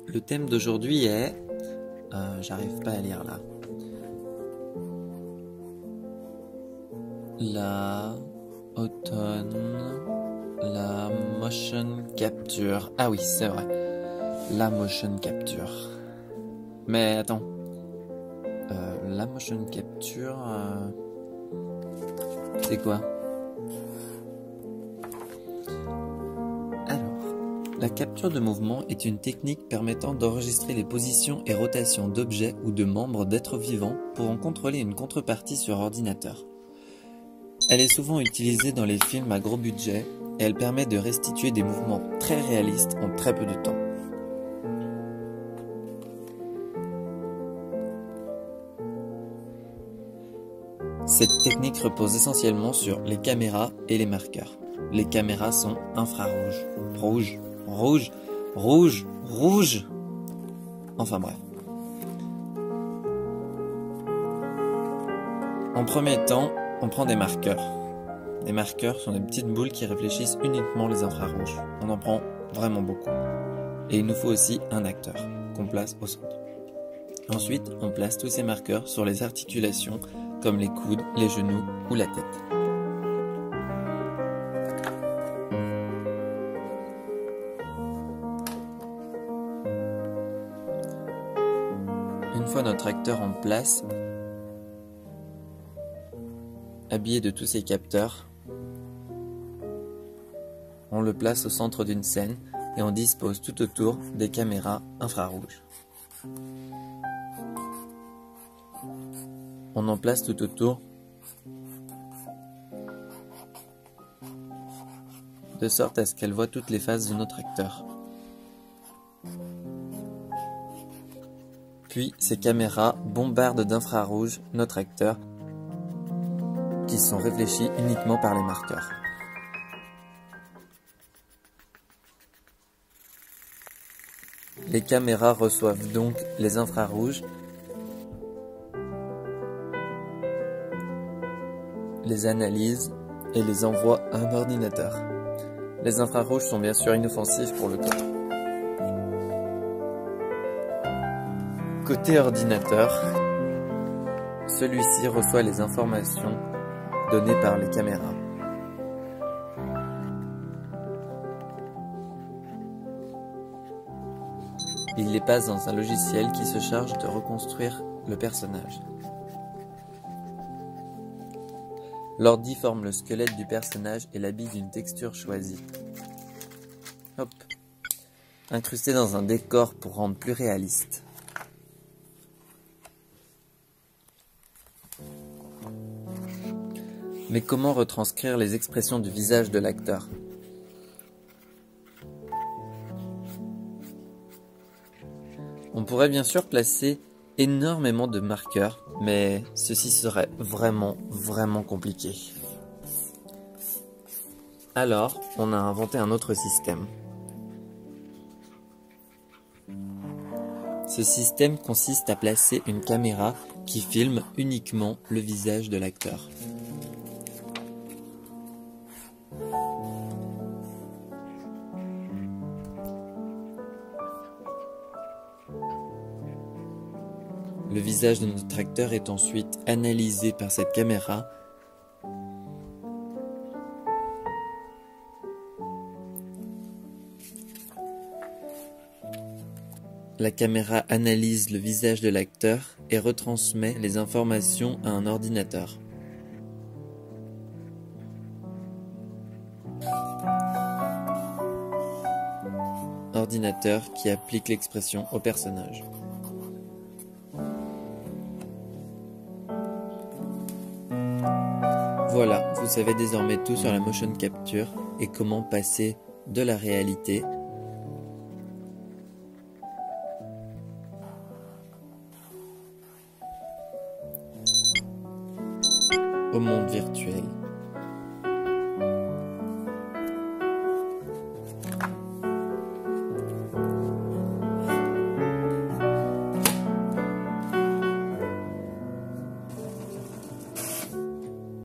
Le thème d'aujourd'hui est... j'arrive pas à lire là. La automne, la motion capture. Ah oui, c'est vrai. La motion capture. Mais attends. La motion capture... c'est quoi? La capture de mouvement est une technique permettant d'enregistrer les positions et rotations d'objets ou de membres d'êtres vivants pour en contrôler une contrepartie sur ordinateur. Elle est souvent utilisée dans les films à gros budget et elle permet de restituer des mouvements très réalistes en très peu de temps. Cette technique repose essentiellement sur les caméras et les marqueurs. Les caméras sont infrarouges, rouge. Enfin bref. En premier temps, on prend des marqueurs. Les marqueurs sont des petites boules qui réfléchissent uniquement les infrarouges. On en prend vraiment beaucoup. Et il nous faut aussi un acteur qu'on place au centre. Ensuite, on place tous ces marqueurs sur les articulations comme les coudes, les genoux ou la tête. Une fois notre acteur en place, habillé de tous ces capteurs, on le place au centre d'une scène et on dispose tout autour des caméras infrarouges. On en place tout autour de sorte à ce qu'elle voit toutes les faces de notre acteur. Puis ces caméras bombardent d'infrarouge notre acteur qui sont réfléchis uniquement par les marqueurs. Les caméras reçoivent donc les infrarouges, les analysent et les envoient à un ordinateur. Les infrarouges sont bien sûr inoffensifs pour le corps. Côté ordinateur, celui-ci reçoit les informations données par les caméras. Il les passe dans un logiciel qui se charge de reconstruire le personnage. L'ordi forme le squelette du personnage et l'habille d'une texture choisie. Hop. Incrusté dans un décor pour rendre plus réaliste. Mais comment retranscrire les expressions du visage de l'acteur ? On pourrait bien sûr placer énormément de marqueurs, mais ceci serait vraiment compliqué. Alors, on a inventé un autre système. Ce système consiste à placer une caméra qui filme uniquement le visage de l'acteur. Le visage de notre acteur est ensuite analysé par cette caméra La caméra analyse le visage de l'acteur et retransmet les informations à un ordinateur. Ordinateur qui applique l'expression au personnage. Voilà, vous savez désormais tout sur la motion capture et comment passer de la réalité au monde virtuel.